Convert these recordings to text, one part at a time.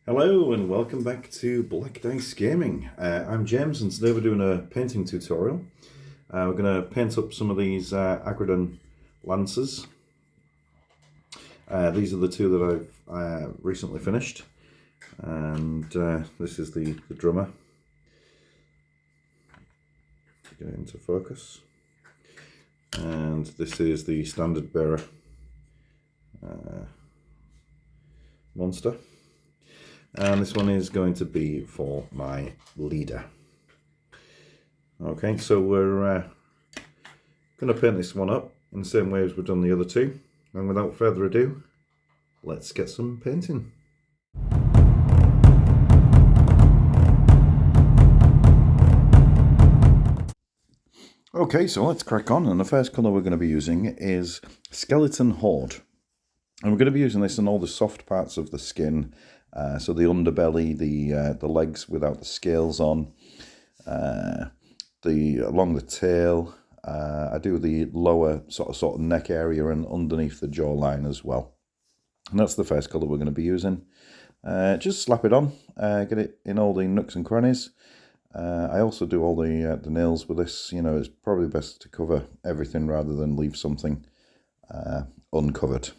Hello and welcome back to Black Dice Gaming. I'm James and today we're doing a painting tutorial. We're going to paint up some of these Aggradon lances. These are the two that I've recently finished, and this is the drummer. Get it into focus. And this is the standard bearer monster. And this one is going to be for my leader. Okay, so we're going to paint this one up in the same way as we've done the other two. And without further ado, let's get some painting. Okay, so let's crack on. And the first colour we're going to be using is Skeleton Horde. And we're going to be using this in all the soft parts of the skin. So the underbelly, the legs without the scales on, along the tail. I do the lower sort of neck area and underneath the jawline as well. And that's the first colour we're going to be using. Just slap it on, get it in all the nooks and crannies. I also do all the nails with this. You know, it's probably best to cover everything rather than leave something uncovered.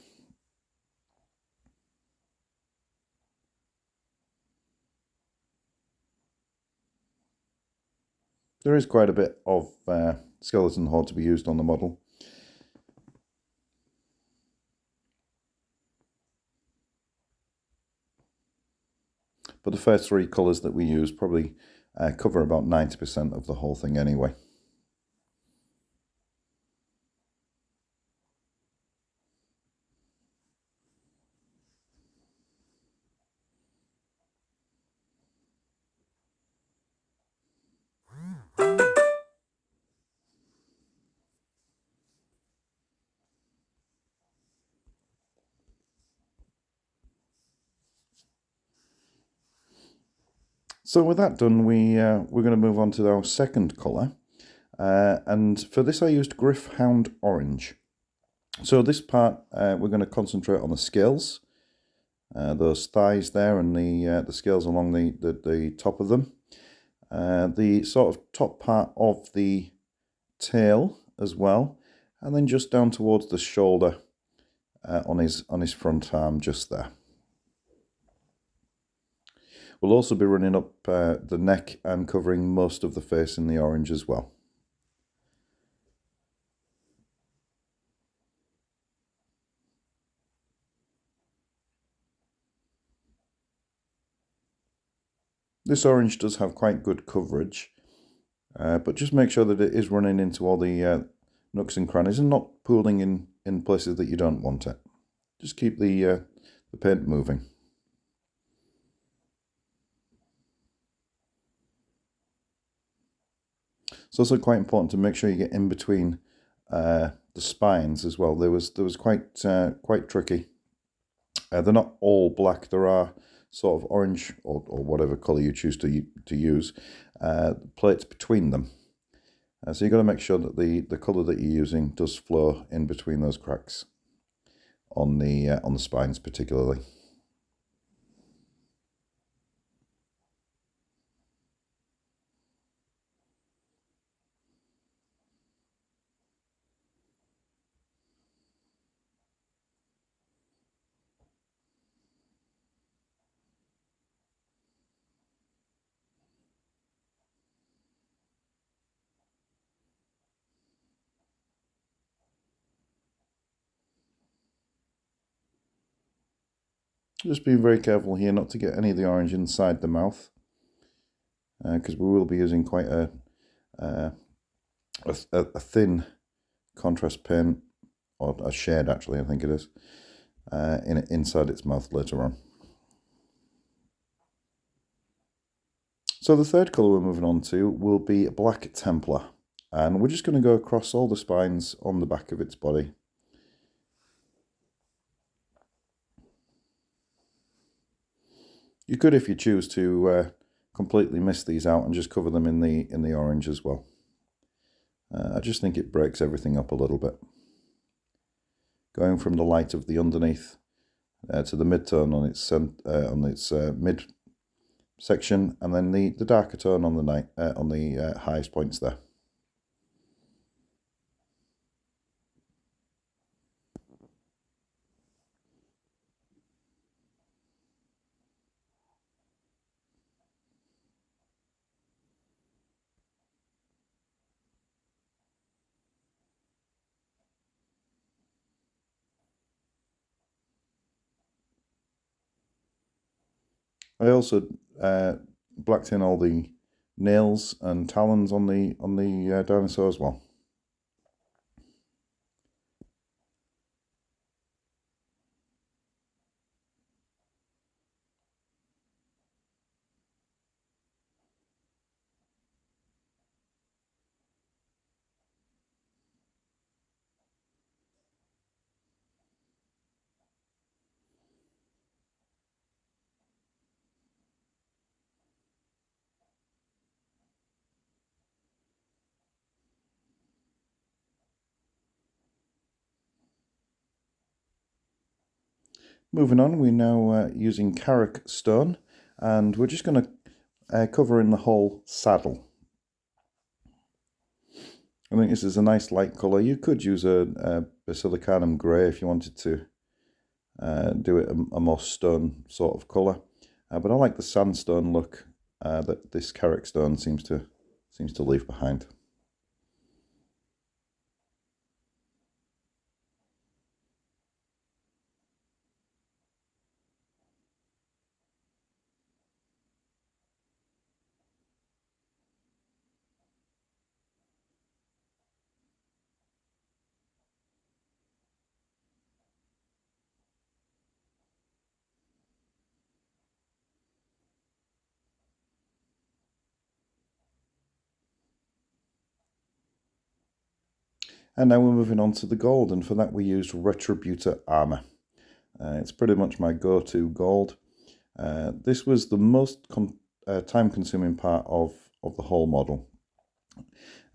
There is quite a bit of skeleton horde to be used on the model. But the first three colours that we use probably cover about 90% of the whole thing anyway. So with that done, we're going to move on to our second colour. And for this I used Gryph-hound Orange. So this part we're going to concentrate on the scales. Those thighs there and the scales along the top of them. The sort of top part of the tail as well. And then just down towards the shoulder on his front arm just there. We'll also be running up the neck and covering most of the face in the orange as well. This orange does have quite good coverage, but just make sure that it is running into all the nooks and crannies and not pooling in places that you don't want it. Just keep the paint moving. It's also quite important to make sure you get in between the spines as well. There was quite tricky. They're not all black. There are sort of orange or whatever colour you choose to use plates between them. So you've got to make sure that the colour that you're using does flow in between those cracks on the spines particularly. Just being very careful here not to get any of the orange inside the mouth, because we will be using quite a thin contrast paint, or a shade actually, I think it is, inside its mouth later on. So the third colour we're moving on to will be Black Templar, and we're just going to go across all the spines on the back of its body. You could, if you choose, to completely miss these out and just cover them in the orange as well. I just think it breaks everything up a little bit. Going from the light of the underneath to the mid-tone on its mid section, and then the darker tone on the highest points there. I also blacked in all the nails and talons on the dinosaur as well. Moving on, we're now using Carrick stone, and we're just going to cover in the whole saddle. I think this is a nice light colour. You could use a basilicanum grey if you wanted to do it a more stone sort of colour, but I like the sandstone look that this Carrick stone seems to leave behind. And now we're moving on to the gold, and for that we used Retributor armour. It's pretty much my go-to gold. This was the most time-consuming part of the whole model.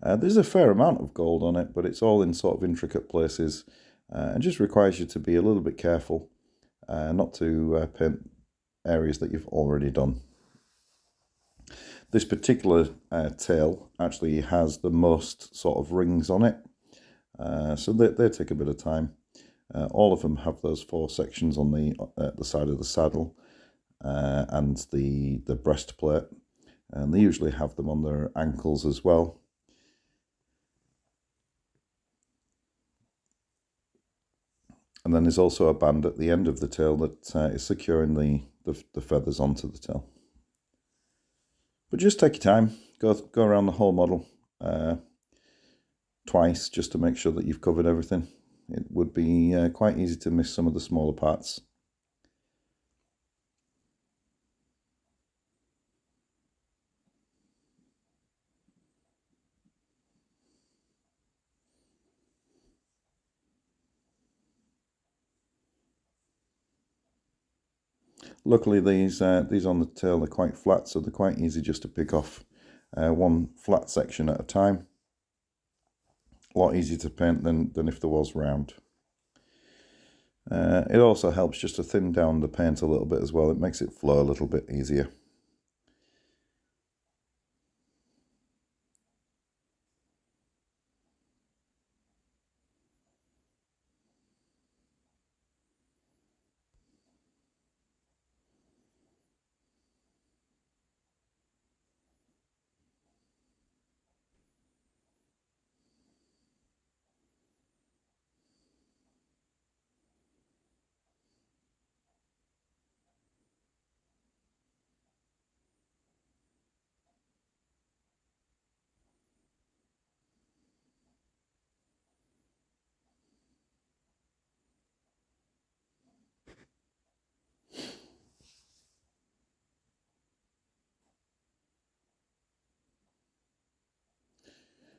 There's a fair amount of gold on it, but it's all in sort of intricate places, and just requires you to be a little bit careful not to paint areas that you've already done. This particular tail actually has the most sort of rings on it, so they take a bit of time. All of them have those 4 sections on the side of the saddle and the breastplate, and they usually have them on their ankles as well. And then there's also a band at the end of the tail that is securing the feathers onto the tail. But just take your time, go around the whole model twice just to make sure that you've covered everything. It would be quite easy to miss some of the smaller parts. Luckily these on the tail are quite flat, so they're quite easy just to pick off one flat section at a time. A lot easier to paint than if there was round. It also helps just to thin down the paint a little bit as well. It makes it flow a little bit easier.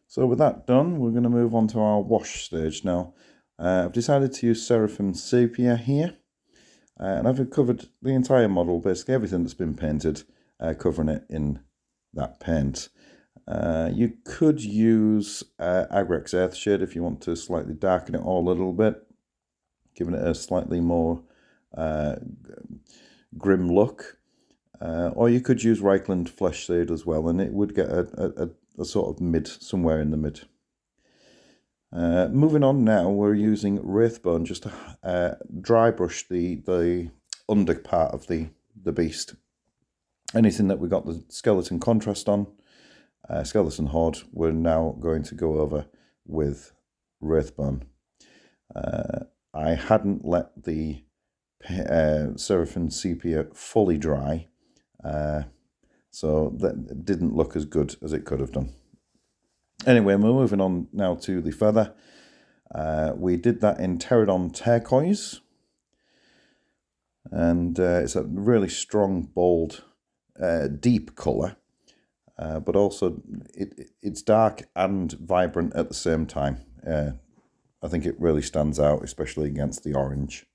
So with that done, we're going to move on to our wash stage now. I've decided to use Seraphon Sepia here, and I've covered the entire model, basically everything that's been painted, covering it in that paint. You could use Aggradons Earthshade if you want to slightly darken it all a little bit, giving it a slightly more grim look. Or you could use Reichland Flesh Shade as well, and it would get a sort of mid, somewhere in the mid. Moving on now, we're using Wraithbone just to dry brush the under part of the beast. Anything that we got the skeleton contrast on, skeleton horde, we're now going to go over with Wraithbone. I hadn't let the Seraphon sepia fully dry, so that didn't look as good as it could have done. Anyway, we're moving on now to the feather. We did that in Pterodon Turquoise, and it's a really strong, bold, deep colour, but also it's dark and vibrant at the same time. I think it really stands out, especially against the orange.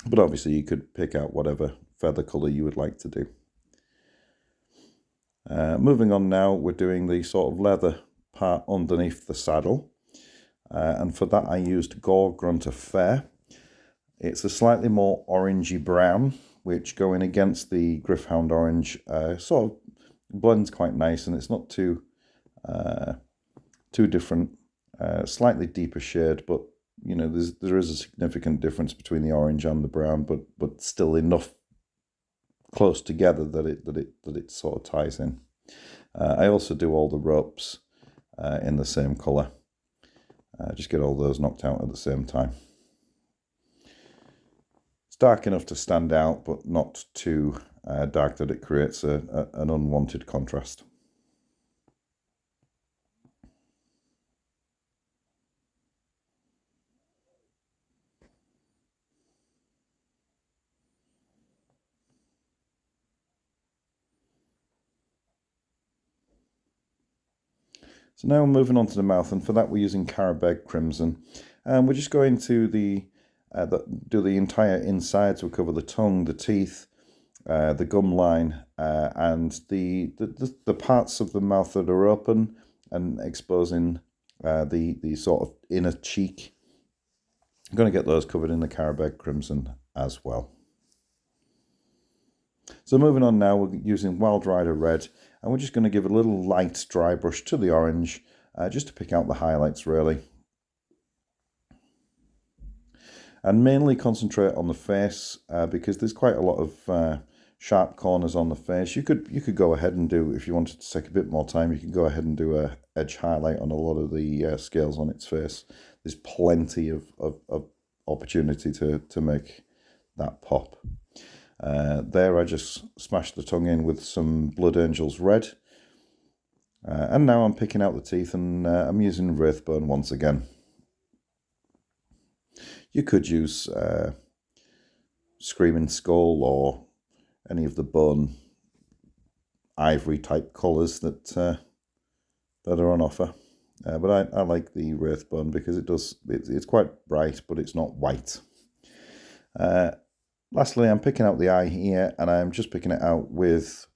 But obviously you could pick out whatever feather colour you would like to do. Moving on now, we're doing the sort of leather part underneath the saddle. And for that I used Gore Grunter Fair. It's a slightly more orangey brown, which going against the Gryph-hound orange sort of blends quite nice, and it's not too different. Slightly deeper shade, but you know there is a significant difference between the orange and the brown, but still enough close together that it sort of ties in. I also do all the ropes in the same colour. Just get all those knocked out at the same time. It's dark enough to stand out, but not too dark that it creates an unwanted contrast. So now we're moving on to the mouth, and for that we're using Carabeg Crimson. And we're just going to do the entire insides. We'll cover the tongue, the teeth, the gum line, and the parts of the mouth that are open and exposing the sort of inner cheek. I'm going to get those covered in the Carabeg Crimson as well. So moving on now, we're using Wild Rider Red, and we're just going to give a little light dry brush to the orange, just to pick out the highlights really. And mainly concentrate on the face, because there's quite a lot of sharp corners on the face. You could go ahead and do, if you wanted to take a bit more time, you could go ahead and do a edge highlight on a lot of the scales on its face. There's plenty of opportunity to make that pop. There I just smashed the tongue in with some Blood Angels Red. And now I'm picking out the teeth, and I'm using Wraithbone once again. You could use Screaming Skull or any of the bone ivory type colours that are on offer. But I like the Wraithbone because it's quite bright, but it's not white. Lastly, I'm picking out the eye here, and I'm just picking it out with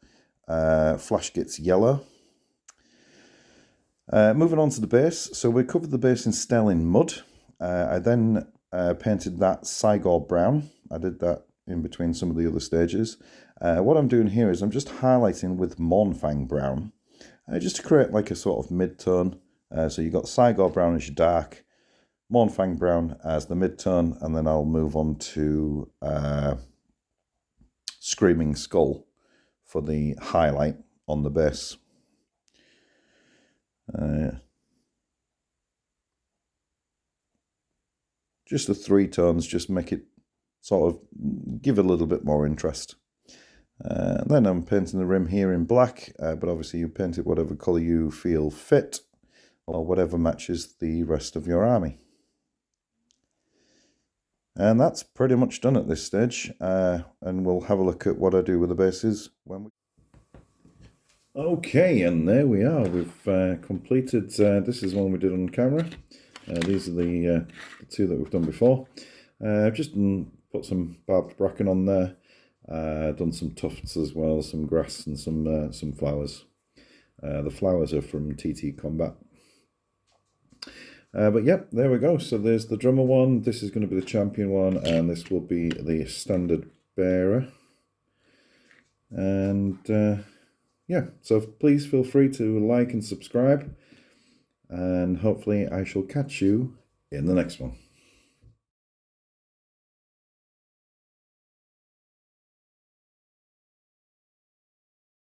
Flashgit's Yellow. Moving on to the base. So we covered the base in Stellin Mud. I then painted that Cygor Brown. I did that in between some of the other stages. What I'm doing here is I'm just highlighting with Mournfang Brown, just to create like a sort of mid-tone. So you've got Cygor Brown as your dark, Mournfang Brown as the mid-tone, and then I'll move on to Screaming Skull for the highlight on the base. Just the three tones, just make it sort of give a little bit more interest. Then I'm painting the rim here in black, but obviously you paint it whatever colour you feel fit, or whatever matches the rest of your army. And that's pretty much done at this stage, and we'll have a look at what I do with the bases when we... Okay, and there we are. We've completed, this is one we did on camera. These are the two that we've done before. I've just put some barbed bracken on there, done some tufts as well, some grass and some flowers. The flowers are from TT Combat. But yep, there we go. So there's the drummer one. This is going to be the champion one, and this will be the standard bearer. And yeah, so please feel free to like and subscribe. And hopefully I shall catch you in the next one.